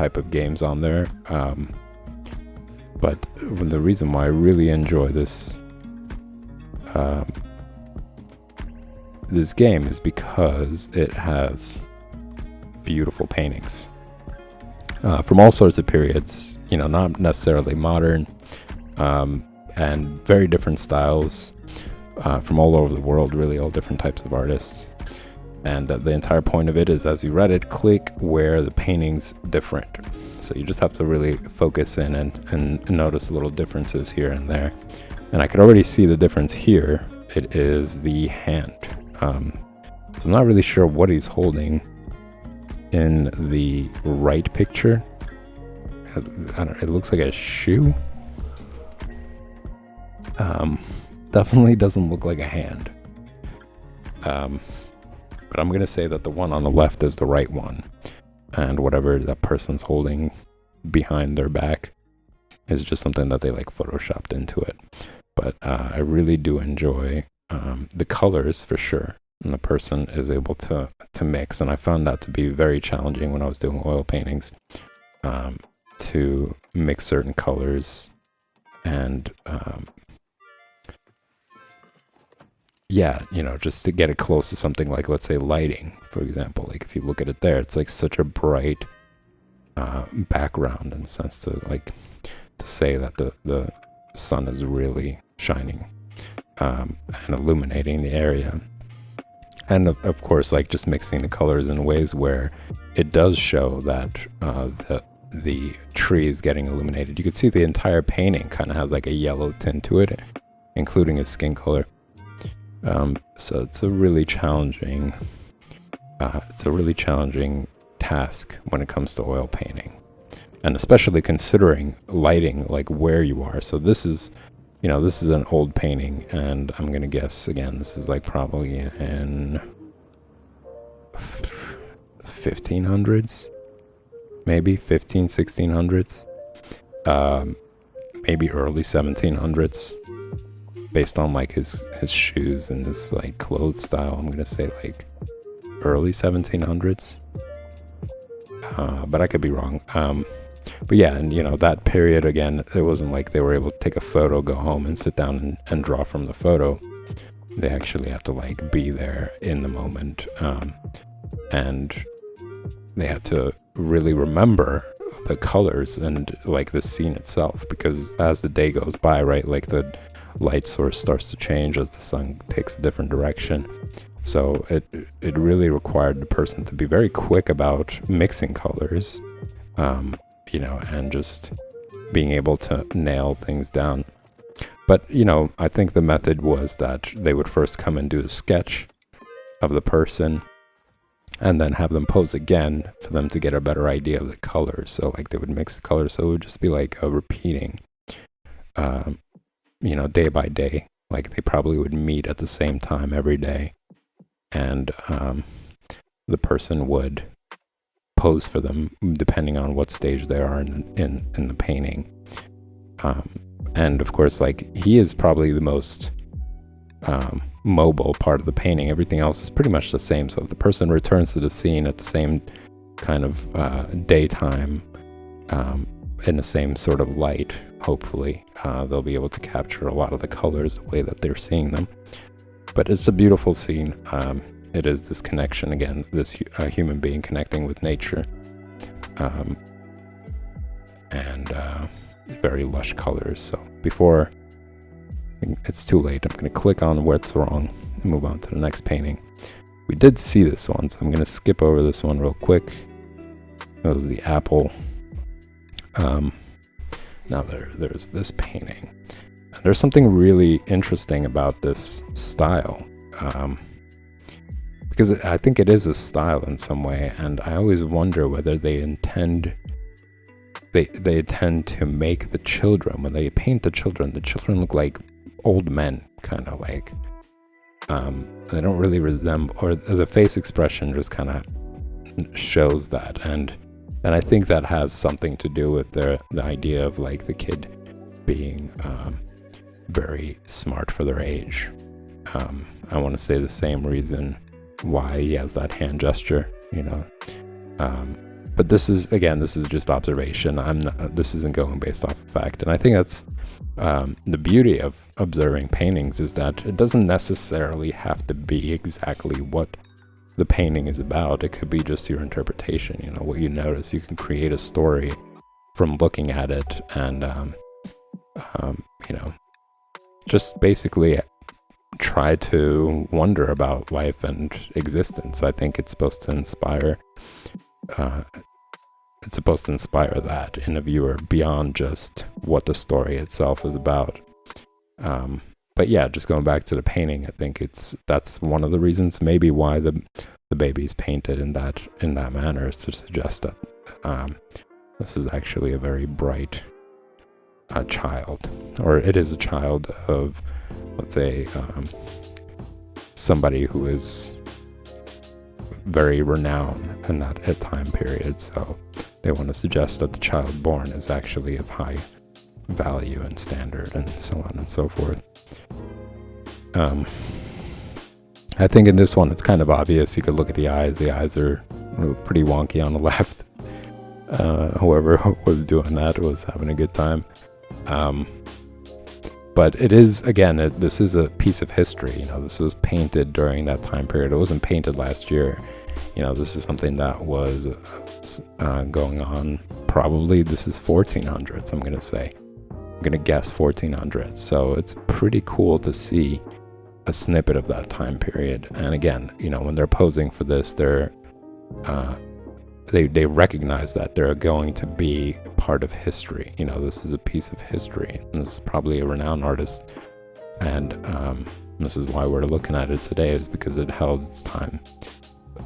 type of games on there. But the reason why I really enjoy this this game is because it has beautiful paintings from all sorts of periods, not necessarily modern, and very different styles from all over the world, really all different types of artists. And the entire point of it is, as you read it, click where the painting's different. So you just have to really focus in and notice little differences here and there. And I could already see the difference here. It is the hand. So I'm not really sure what he's holding in the right picture. It looks like a shoe. Definitely doesn't look like a hand. But I'm going to say that the one on the left is the right one. And whatever that person's holding behind their back is just something that they like photoshopped into it. But I really do enjoy the colors for sure. And the person is able to mix. And I found that to be very challenging when I was doing oil paintings, to mix certain colors and just to get it close to something like, let's say, lighting, for example. Like if you look at it there, it's like such a bright background in a sense to say that the sun is really shining and illuminating the area. And of course, like just mixing the colors in ways where it does show that the tree is getting illuminated. You could see the entire painting kind of has like a yellow tint to it, including his skin color. So it's a really challenging task when it comes to oil painting, and especially considering lighting, like where you are. So this is an old painting, and I'm gonna guess again, this is like probably in 1500s, maybe 1600s, maybe early 1700s. Based on like his shoes and his like clothes style, I'm gonna say like early 1700s, but I could be wrong. But yeah, and that period again, it wasn't like they were able to take a photo, go home and sit down and draw from the photo. They actually had to like be there in the moment, and they had to really remember the colors and like the scene itself, because as the day goes by, right, like the light source starts to change as the sun takes a different direction. So it really required the person to be very quick about mixing colors, and just being able to nail things down. But I think the method was that they would first come and do a sketch of the person, and then have them pose again for them to get a better idea of the colors. So like they would mix the colors, so it would just be like a repeating, day by day. Like they probably would meet at the same time every day, and the person would pose for them depending on what stage they are in the painting. And of course, like he is probably the most mobile part of the painting. Everything else is pretty much the same. So if the person returns to the scene at the same kind of daytime, in the same sort of light, hopefully they'll be able to capture a lot of the colors the way that they're seeing them. But it's a beautiful scene. It is this connection again, this human being connecting with nature, and very lush colors. So before it's too late, I'm going to click on what's wrong and move on to the next painting. We did see this one, so I'm going to skip over this one real quick. That was the apple. Now there's this painting. And there's something really interesting about this style, because I think it is a style in some way, and I always wonder whether they intend to make the children, when they paint the children look like old men, kind of like, they don't really resemble, or the face expression just kind of shows that, and I think that has something to do with the idea of like the kid being very smart for their age. I want to say the same reason why he has that hand gesture, but But this is just observation. This isn't going based off of fact. And I think that's the beauty of observing paintings, is that it doesn't necessarily have to be exactly what the painting is about. It could be just your interpretation, what you notice. You can create a story from looking at it, and just basically try to wonder about life and existence. I think it's supposed to inspire that in a viewer beyond just what the story itself is about. But yeah, just going back to the painting, I think that's one of the reasons maybe why the baby's painted in that manner, is to suggest that this is actually a very bright child, or it is a child of, let's say, somebody who is very renowned in that time period. So they want to suggest that the child born is actually of high value and standard, and so on and so forth. I think in this one it's kind of obvious. You could look at the eyes. The eyes are pretty wonky on the left. Whoever was doing that was having a good time. But it is, again, this is a piece of history. This was painted during that time period. It wasn't painted last year. This is something that was going on. Probably this is 1400s, I'm going to say. I'm going to guess 1400s. So it's pretty cool to see a snippet of that time period. And again, when they're posing for this, they recognize that they're going to be part of history. This is a piece of history. This is probably a renowned artist, and this is why we're looking at it today, is because it held its time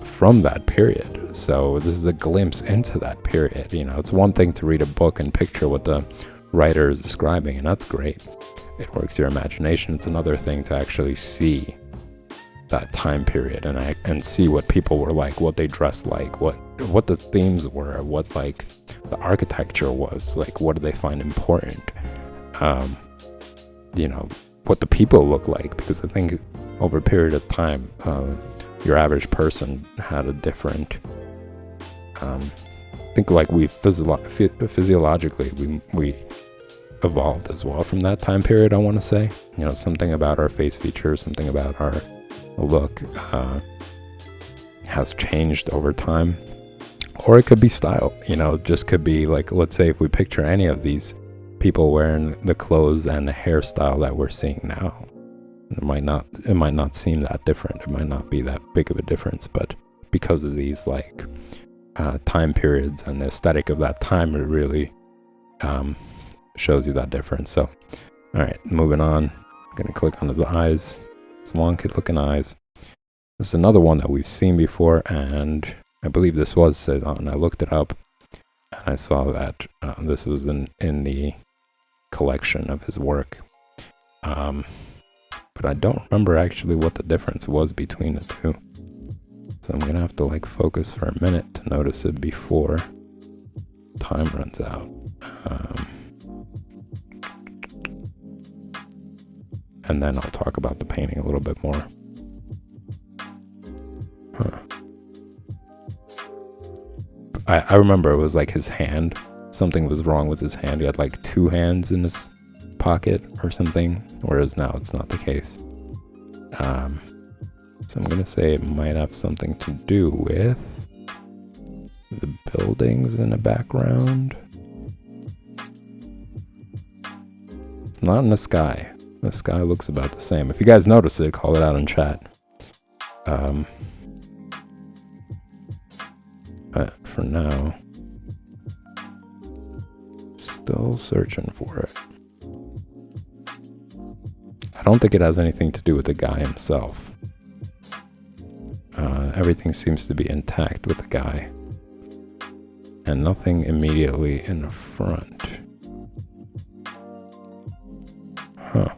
from that period. So this is a glimpse into that period. It's one thing to read a book and picture what the writer is describing, and that's great. It works your imagination. It's another thing to actually see that time period and see what people were like, what they dressed like, what the themes were, what like the architecture was like, what do they find important, what the people look like. Because I think over a period of time, your average person had a different, I think like we physiologically we evolved as well from that time period. I want to say, something about our face features, something about our look has changed over time. Or it could be style, just could be like, let's say if we picture any of these people wearing the clothes and the hairstyle that we're seeing now, it might not seem that different. It might not be that big of a difference, but because of these like time periods and the aesthetic of that time, it really shows you that difference. So, all right, moving on. I'm gonna click on his eyes. His wonky looking eyes. This is another one that we've seen before, and I believe this was Cezanne. I looked it up, and I saw that this was in the collection of his work. But I don't remember actually what the difference was between the two. So I'm gonna have to like focus for a minute to notice it before time runs out. And then I'll talk about the painting a little bit more. I remember it was like his hand. Something was wrong with his hand. He had like two hands in his pocket or something, whereas now it's not the case. So I'm gonna say it might have something to do with the buildings in the background. It's not in the sky. The sky looks about the same. If you guys notice it, call it out in chat. But for now, still searching for it. I don't think it has anything to do with the guy himself. Everything seems to be intact with the guy. And nothing immediately in the front. Huh.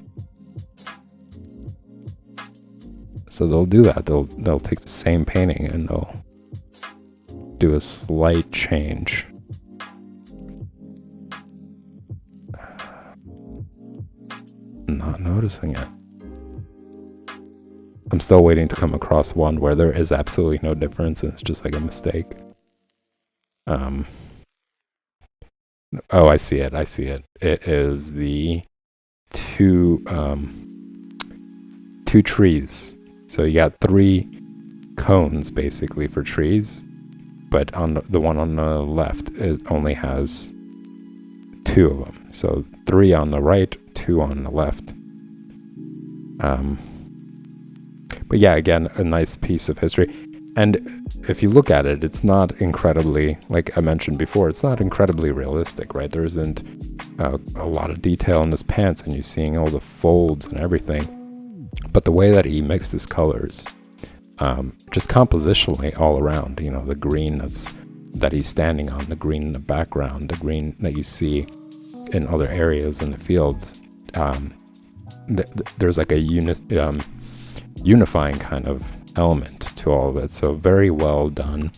So they'll do that. They'll take the same painting and they'll do a slight change. Not noticing it. I'm still waiting to come across one where there is absolutely no difference and it's just like a mistake. Um, oh, I see it. I see it. It is the two two trees. So you got 3 cones basically for trees, but on the one on the left, it only has 2 of them. So 3 on the right, 2 on the left. But yeah, again, a nice piece of history. And if you look at it, it's not incredibly, like I mentioned before, it's not incredibly realistic, right? There isn't a lot of detail in his pants, and you're seeing all the folds and everything. But the way that he mixed his colors, just compositionally all around, you know, the green that he's standing on, the green in the background, the green that you see in other areas in the fields, there's like a unifying kind of element to all of it. So very well done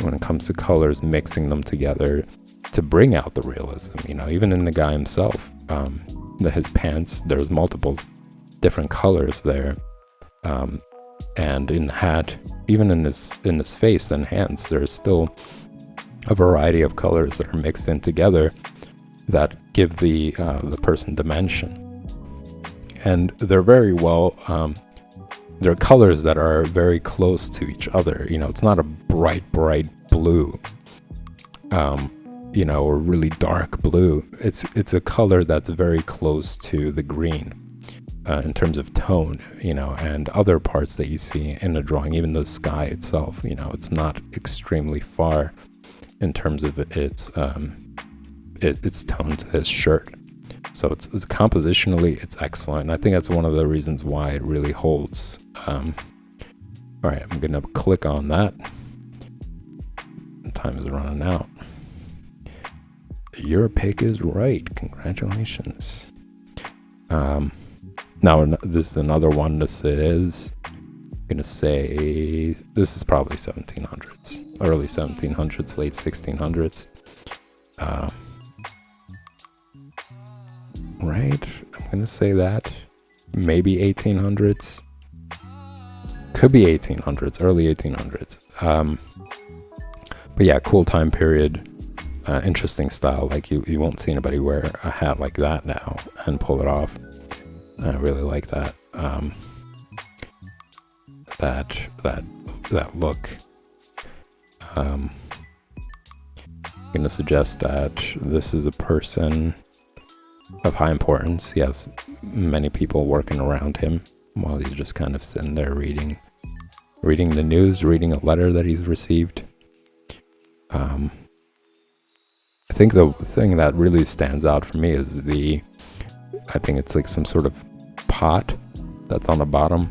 when it comes to colors, mixing them together to bring out the realism. You know, even in the guy himself, his pants, there's multiple different colors there, and in the hat, even in his face and hands, there's still a variety of colors that are mixed in together that give the person dimension. And they're very well, they're colors that are very close to each other. You know, it's not a bright blue, you know, or really dark blue. It's a color that's very close to the green in terms of tone, you know, and other parts that you see in the drawing. Even the sky itself, you know, it's not extremely far in terms of its tone to his shirt. So it's compositionally, it's excellent. And I think that's one of the reasons why it really holds. All right, I'm gonna click on that. Time is running out. Your pick is right. Congratulations. Now this is another one. This is, I'm gonna say, this is probably 1700s, early 1700s, late 1600s. Right, I'm gonna say that. Maybe 1800s. Could be 1800s, early 1800s. But yeah, cool time period. Interesting style. Like you won't see anybody wear a hat like that now and pull it off. I really like that. That look. I'm gonna suggest that this is a person of high importance. He has many people working around him while he's just kind of sitting there reading the news, reading a letter that he's received. I think the thing that really stands out for me is I think it's like some sort of pot that's on the bottom.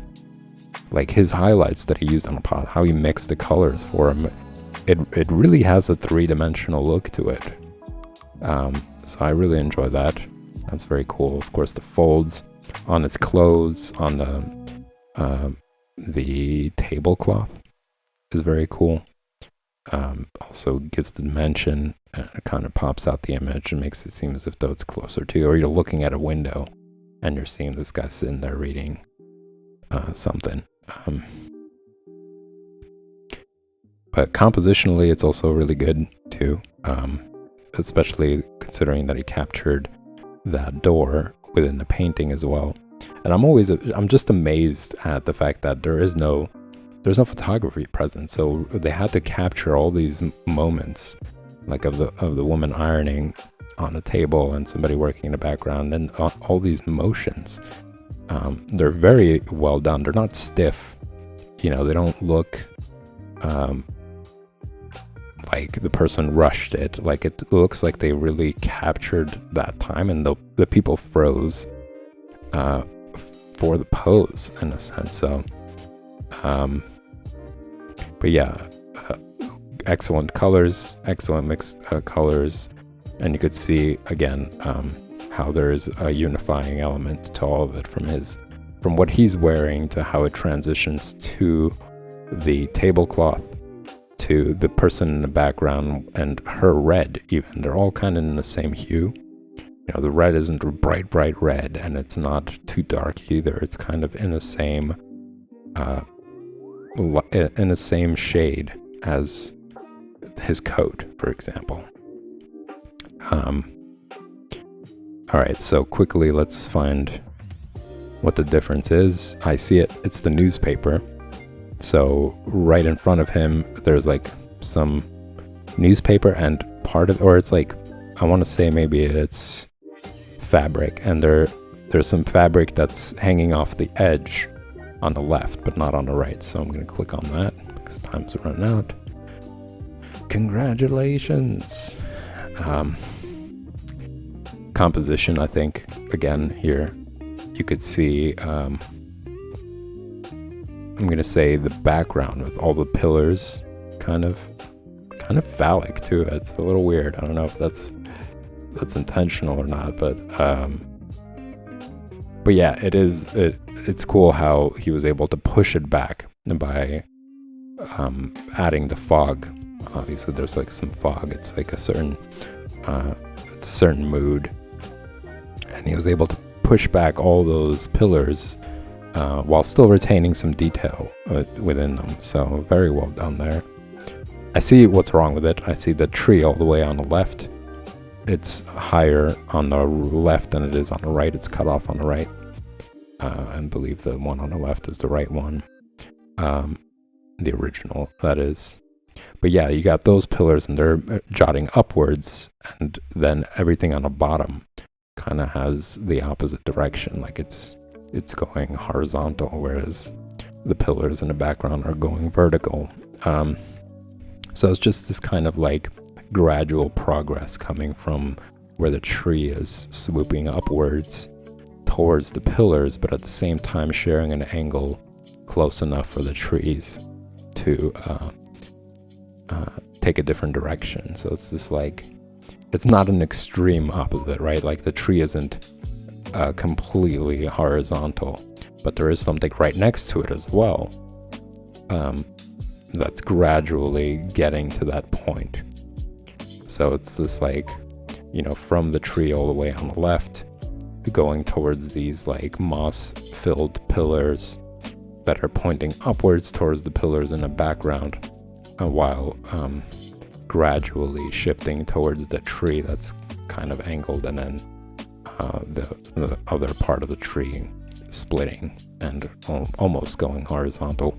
Like his highlights that he used on the pot, how he mixed the colors for him. It really has a 3-dimensional look to it. So I really enjoy that. That's very cool. Of course, the folds on his clothes, on the tablecloth is very cool. Also gives the dimension, it kind of pops out the image and makes it seem as if though it's closer to you, or you're looking at a window and you're seeing this guy sitting there reading something. But compositionally, it's also really good too, especially considering that he captured that door within the painting as well. And I'm just amazed at the fact that there's no photography present, so they had to capture all these moments, like of the woman ironing on a table and somebody working in the background, and all these motions. They're very well done. They're not stiff, you know. They don't look like the person rushed it. Like it looks like they really captured that time, and the people froze for the pose in a sense. So but yeah, excellent colors, excellent mixed colors, and you could see again how there's a unifying element to all of it, from what he's wearing to how it transitions to the tablecloth, to the person in the background and her red. Even they're all kind of in the same hue. You know, the red isn't bright red, and it's not too dark either. It's kind of in the same shade as his coat, for example. All right, so quickly let's find what the difference is. I see it. It's the newspaper. So right in front of him, there's like some newspaper and part of, or it's like, I want to say maybe it's fabric, and there's some fabric that's hanging off the edge on the left, but not on the right. So I'm going to click on that because time's running out. Congratulations. Composition, I think, again, here you could see, I'm going to say the background with all the pillars, kind of phallic too. It's a little weird. I don't know if that's intentional or not, but yeah, it's cool how he was able to push it back by adding the fog. Obviously there's like some fog. It's like a certain mood, and he was able to push back all those pillars while still retaining some detail within them. So very well done there. I see what's wrong with it. I see the tree all the way on the left. It's higher on the left than it is on the right. It's cut off on the right. I believe the one on the left is the right one. The original, that is. But yeah, you got those pillars and they're jotting upwards, and then everything on the bottom kind of has the opposite direction. Like it's going horizontal, whereas the pillars in the background are going vertical. So it's just this kind of like gradual progress coming from where the tree is swooping upwards towards the pillars, but at the same time sharing an angle close enough for the trees to take a different direction. So it's just like, it's not an extreme opposite, right? Like the tree isn't completely horizontal, but there is something right next to it as well that's gradually getting to that point. So it's this like, from the tree all the way on the left, going towards these like moss-filled pillars that are pointing upwards towards the pillars in the background, while gradually shifting towards the tree that's kind of angled, and then the other part of the tree splitting and almost going horizontal.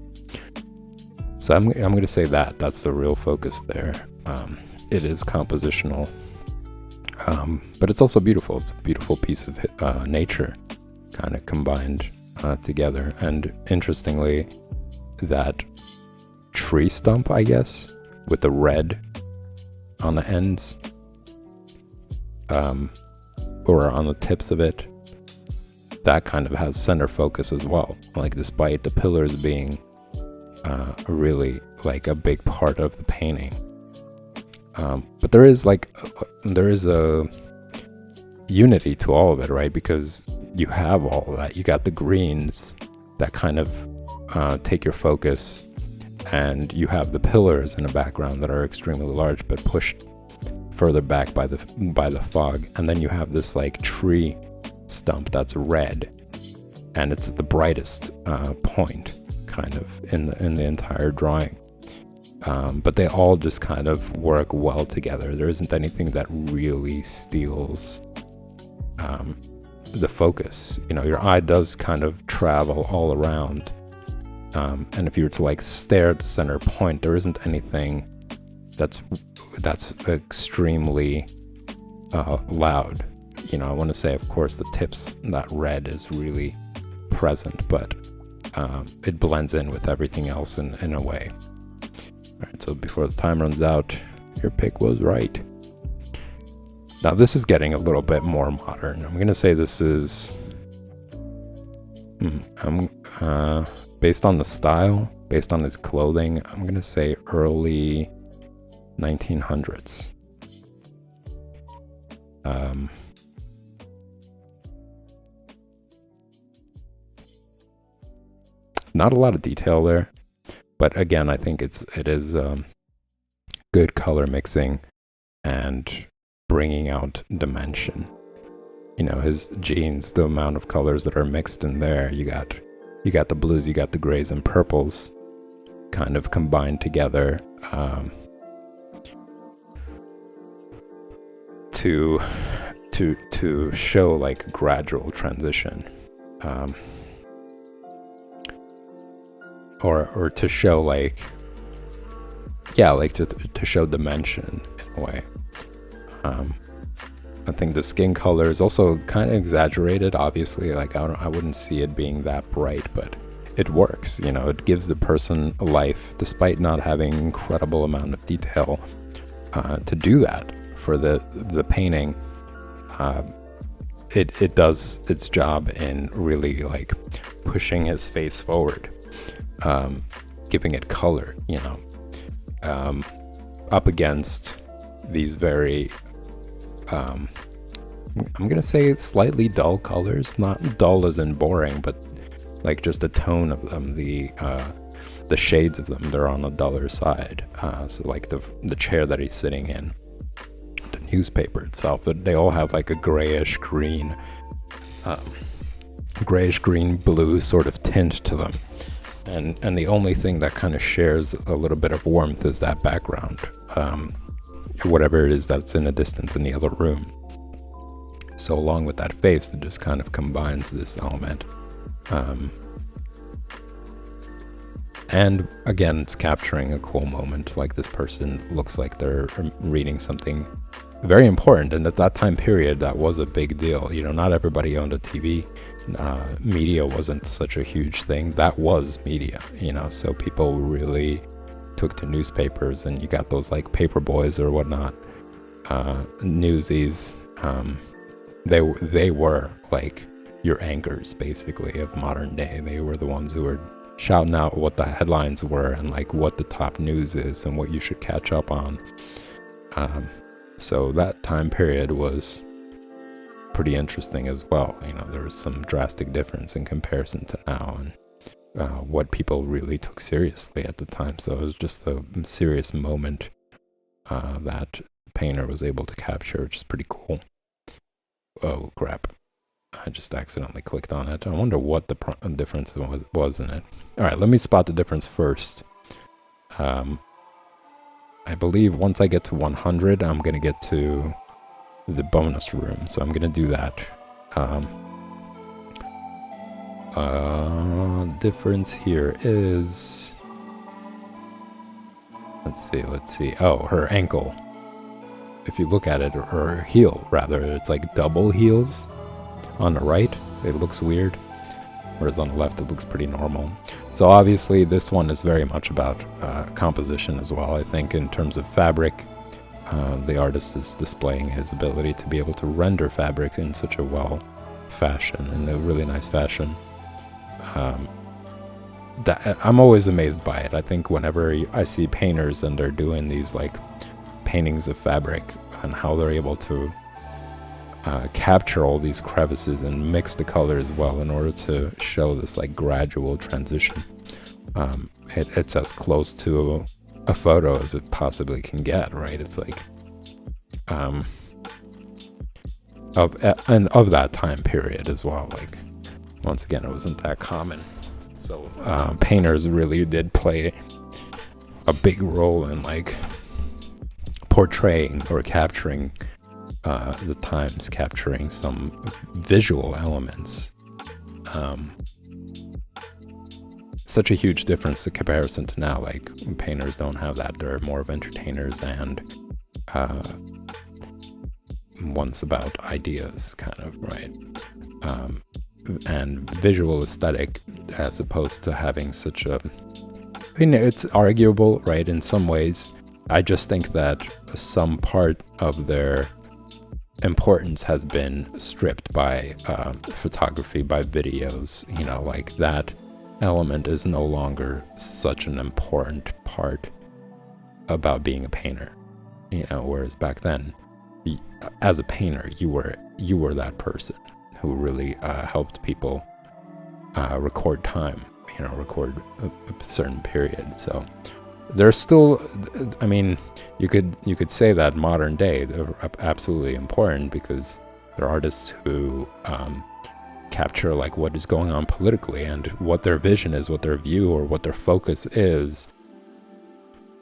So I'm going to say that's the real focus there. It is compositional, but it's also beautiful. It's a beautiful piece of nature kind of combined together. And interestingly, that tree stump, I guess, with the red on the ends, or on the tips of it, that kind of has center focus as well. Like despite the pillars being really like a big part of the painting, but there is a unity to all of it, right? Because you have all of that. You got the greens that kind of take your focus, and you have the pillars in the background that are extremely large but pushed further back by the fog, and then you have this like tree stump that's red, and it's the brightest point kind of in the entire drawing. But they all just kind of work well together. There isn't anything that really steals the focus. Your eye does kind of travel all around, and if you were to like stare at the center point, there isn't anything that's extremely loud. I want to say, of course, the tips, that red is really present, but it blends in with everything else in a way. All right, so before the time runs out, your pick was right. Now this is getting a little bit more modern. I'm gonna say this is based on the style, based on his clothing, I'm gonna say early 1900s. Not a lot of detail there, but again, I think it is good color mixing and bringing out dimension. His jeans, the amount of colors that are mixed in there, you got the blues, you got the grays and purples kind of combined together. to show like gradual transition, or to show like to show dimension in a way. I think the skin color is also kind of exaggerated, obviously. Like I wouldn't see it being that bright, but it works. It gives the person a life despite not having incredible amount of detail to do that for the painting. It does its job in really like pushing his face forward, giving it color, up against these very I'm gonna say slightly dull colors, not dull as in boring, but like just a tone of them, the shades of them, they're on the duller side. So like the chair that he's sitting in, the newspaper itself, they all have like a grayish green blue sort of tint to them, and the only thing that kind of shares a little bit of warmth is that background, whatever it is that's in the distance in the other room. So along with that face, it just kind of combines this element. And again, it's capturing a cool moment. Like this person looks like they're reading something very important. And at that time period, that was a big deal. Not everybody owned a TV. Media wasn't such a huge thing. That was media, so people really took to newspapers, and you got those like paper boys or whatnot, newsies. They were like your anchors basically of modern day. They were the ones who were shouting out what the headlines were and like what the top news is and what you should catch up on. So that time period was pretty interesting as well. There was some drastic difference in comparison to now, and what people really took seriously at the time. So it was just a serious moment that Painter was able to capture, which is pretty cool. Oh crap, I just accidentally clicked on it. I wonder what the difference was in it. Alright, let me spot the difference first. I believe once I get to 100, I'm going to get to the bonus room, so I'm going to do that. Difference here is... Let's see. Oh, her ankle. If you look at it, or her heel, rather, it's like double heels on the right. It looks weird. Whereas on the left, it looks pretty normal. So obviously, this one is very much about composition as well. I think in terms of fabric, the artist is displaying his ability to be able to render fabric in such a in a really nice fashion. I'm always amazed by it. I think whenever I see painters and they're doing these like paintings of fabric and how they're able to capture all these crevices and mix the colors well in order to show this like gradual transition. It's as close to a photo as it possibly can get, right? It's like of that time period as well. Like once again, it wasn't that common. So painters really did play a big role in like portraying or capturing the times, capturing some visual elements. Such a huge difference in comparison to now. Like painters don't have that. They're more of entertainers and one's about ideas, kind of, right? And visual aesthetic, as opposed to having such a... I mean, it's arguable, right, in some ways. I just think that some part of their importance has been stripped by photography, by videos. Like that element is no longer such an important part about being a painter. Whereas back then, as a painter, you were that person who really helped people record time, record a certain period. So there's still, I mean, you could say that modern day they're absolutely important because they're artists who capture like what is going on politically and what their vision is, what their view or what their focus is,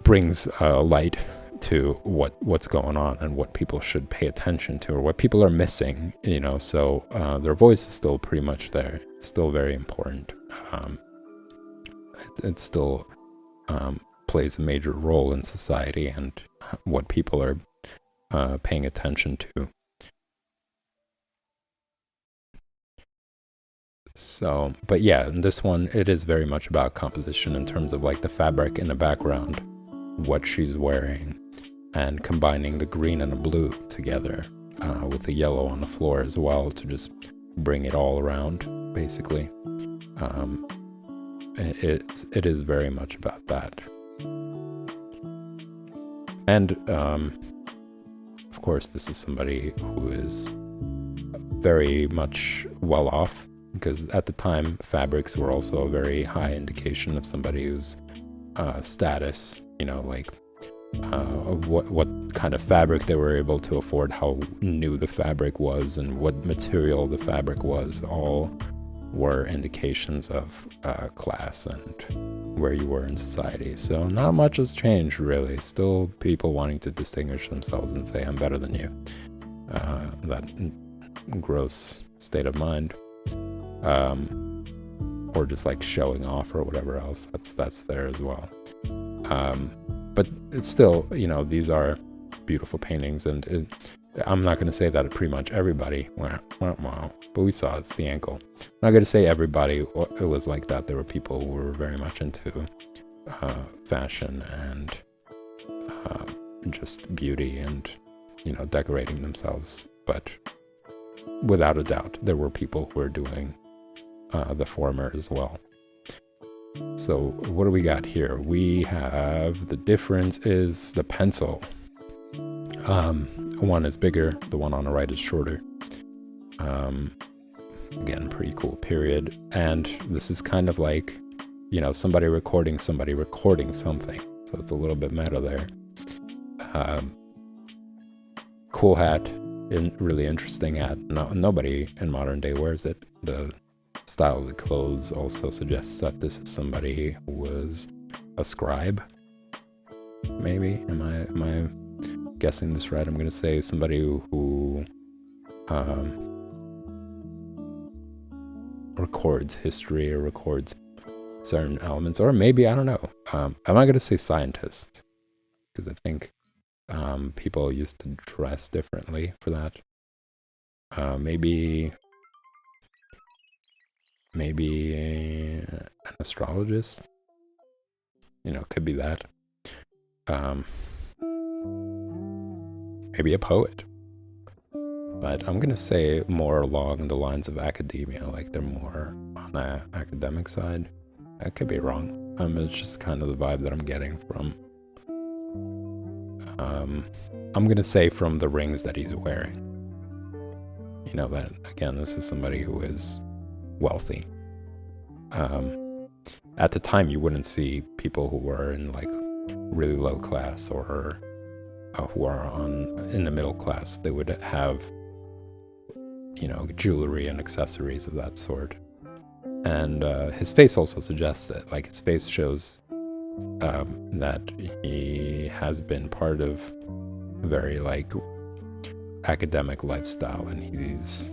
brings light to what's going on and what people should pay attention to, or what people are missing, so their voice is still pretty much there. It's still very important. It still plays a major role in society and what people are paying attention to. So, but yeah, in this one, it is very much about composition in terms of like the fabric in the background, what she's wearing, and combining the green and the blue together with the yellow on the floor as well to just bring it all around, basically. It is very much about that. And of course, this is somebody who is very much well off, because at the time, fabrics were also a very high indication of somebody whose status, what kind of fabric they were able to afford, how new the fabric was, and what material the fabric was, all were indications of class and where you were in society. So not much has changed, really. Still people wanting to distinguish themselves and say, I'm better than you. That gross state of mind. Or just like showing off or whatever else, that's there as well. But it's still, these are beautiful paintings, and I'm not going to say that pretty much everybody, but we saw it's the ankle. I'm not going to say everybody it was like that. There were people who were very much into fashion and just beauty and, decorating themselves. But without a doubt, there were people who were doing the former as well. So what do we got here? We have, the difference is the pencil. One is bigger, the one on the right is shorter. Again, pretty cool period. And this is kind of like, somebody recording something. So it's a little bit meta there. Cool hat, really interesting hat. Nobody in modern day wears it. The style of the clothes also suggests that this is Somebody who was a scribe, maybe. Am I guessing this right? I'm going to say somebody who records history or records certain elements, or maybe, I don't know. I'm not going to say scientist, because I think people used to dress differently for that. Maybe an astrologist, could be that. Maybe a poet. But I'm gonna say more along the lines of academia, like they're more on the academic side. I could be wrong. It's just kind of the vibe that I'm getting from. I'm gonna say from the rings that he's wearing. That again, this is somebody who is wealthy. At the time, you wouldn't see people who were in like really low class or who are in the middle class. They would have, jewelry and accessories of that sort. And his face also suggests it. Like, his face shows that he has been part of a very like academic lifestyle, and he's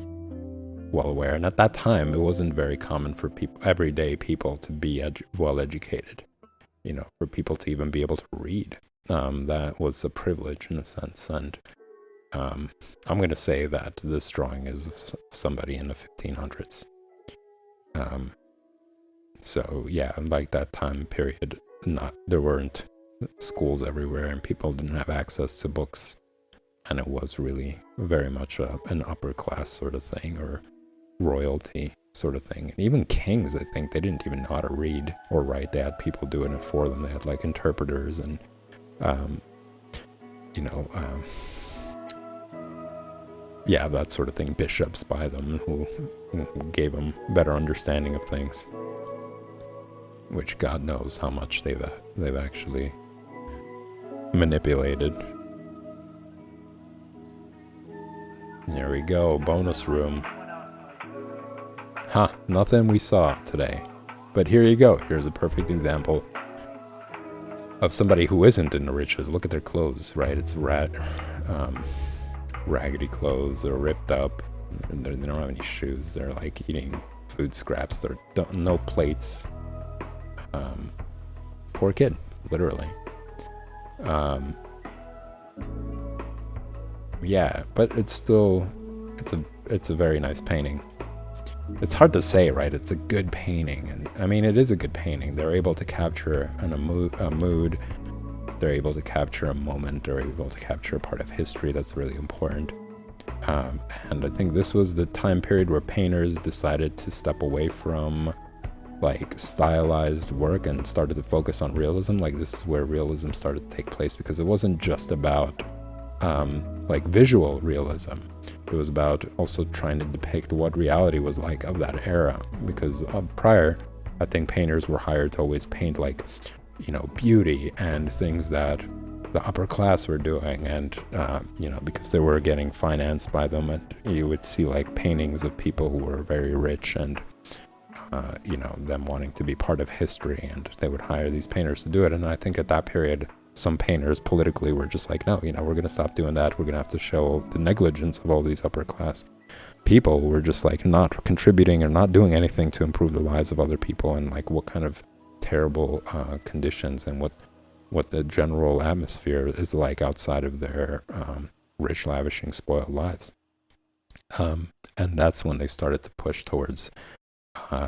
well aware. And at that time, it wasn't very common for everyday people to be well educated, for people to even be able to read. That was a privilege in a sense. And I'm going to say that this drawing is of somebody in the 1500s. So yeah, like that time period, there weren't schools everywhere, and people didn't have access to books. And it was really very much an upper class sort of thing, or royalty sort of thing. And even kings, I think, they didn't even know how to read or write. They had people doing it for them. They had like interpreters and, that sort of thing. Bishops by them who gave them better understanding of things, which God knows how much they've actually manipulated. There we go, bonus room. Nothing we saw today. But here you go. Here's a perfect example of somebody who isn't in the riches. Look at their clothes, right? It's raggedy clothes. They're ripped up. They don't have any shoes. They're like eating food scraps. There are no plates. Poor kid, literally. Yeah, but it's a very nice painting. It's hard to say, right? It's a good painting, and I mean, it is a good painting. They're able to capture a mood. They're able to capture a moment. They're able to capture a part of history that's really important. And I think this was the time period where painters decided to step away from like stylized work and started to focus on realism. Like, this is where realism started to take place, because it wasn't just about like visual realism. It was about also trying to depict what reality was like of that era, because prior, I think painters were hired to always paint like, you know, beauty and things that the upper class were doing, and you know, because they were getting financed by them, and you would see like paintings of people who were very rich and you know, them wanting to be part of history, and they would hire these painters to do it. And I think at that period, some painters politically were just like, no, you know, we're going to stop doing that. We're going to have to show the negligence of all these upper class people who were just like not contributing or not doing anything to improve the lives of other people, and like what kind of terrible conditions and what the general atmosphere is like outside of their rich, lavishing, spoiled lives. And that's when they started to push towards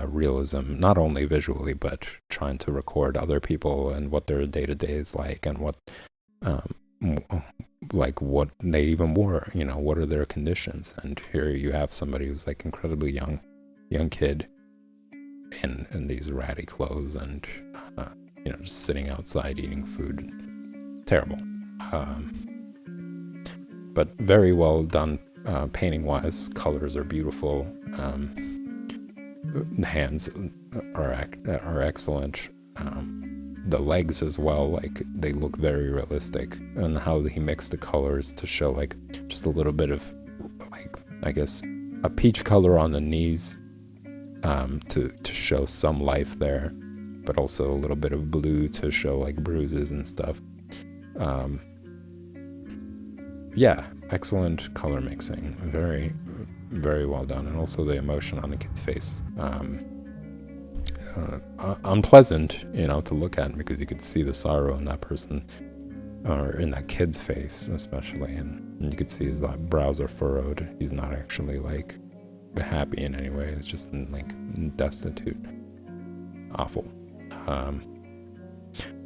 realism, not only visually, but trying to record other people and what their day-to-day is like, and what like what they even wore, you know, what are their conditions. And here you have somebody who's like incredibly young kid in these ratty clothes, and you know, just sitting outside eating food. Terrible. But very well done painting wise. Colors are beautiful. The hands are excellent. The legs as well, like they look very realistic, and how he mixed the colors to show like just a little bit of like, I guess, a peach color on the knees, to show some life there, but also a little bit of blue to show like bruises and stuff. Yeah, excellent color mixing. Very, very well done. And also the emotion on the kid's face. Unpleasant, you know, to look at, because you could see the sorrow in that person, or in that kid's face especially, and you could see his brows are furrowed. He's not actually like happy in any way. It's just like destitute. Awful.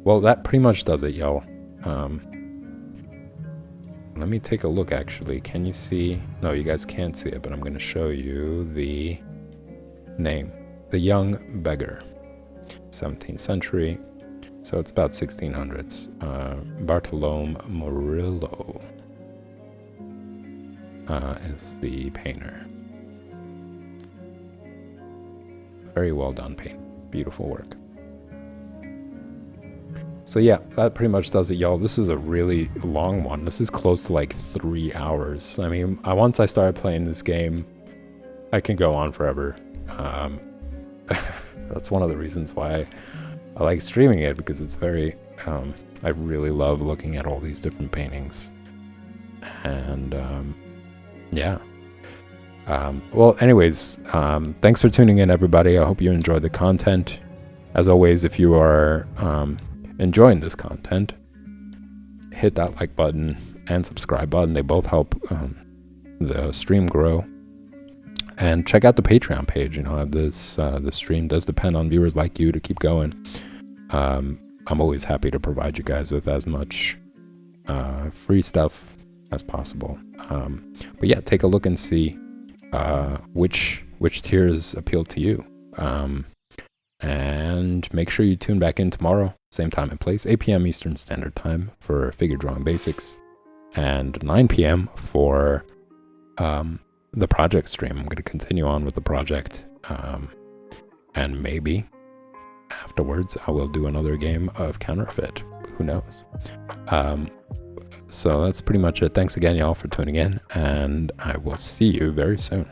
Well, that pretty much does it, y'all. Let me take a look, actually. Can you see? No, you guys can't see it, but I'm going to show you the name. The Young Beggar. 17th century. So it's about 1600s. Bartolome Murillo is the painter. Very well done paint. Beautiful work. So yeah, that pretty much does it, y'all. This is a really long one. This is close to like 3 hours. I mean, once I started playing this game, I can go on forever. That's one of the reasons why I like streaming it, because it's very, I really love looking at all these different paintings. And yeah. Well, anyways, thanks for tuning in, everybody. I hope you enjoyed the content. As always, if you are enjoying this content, hit that like button and subscribe button. They both help the stream grow. And check out the Patreon page. You know, this the stream does depend on viewers like you to keep going. I'm always happy to provide you guys with as much free stuff as possible. But yeah, take a look and see which tiers appeal to you. And make sure you tune back in tomorrow, same time and place, 8 p.m. Eastern Standard Time for Figure Drawing Basics, and 9 p.m. for the project stream. I'm going to continue on with the project, and maybe afterwards I will do another game of Counterfeit. Who knows? So that's pretty much it. Thanks again, y'all, for tuning in, and I will see you very soon.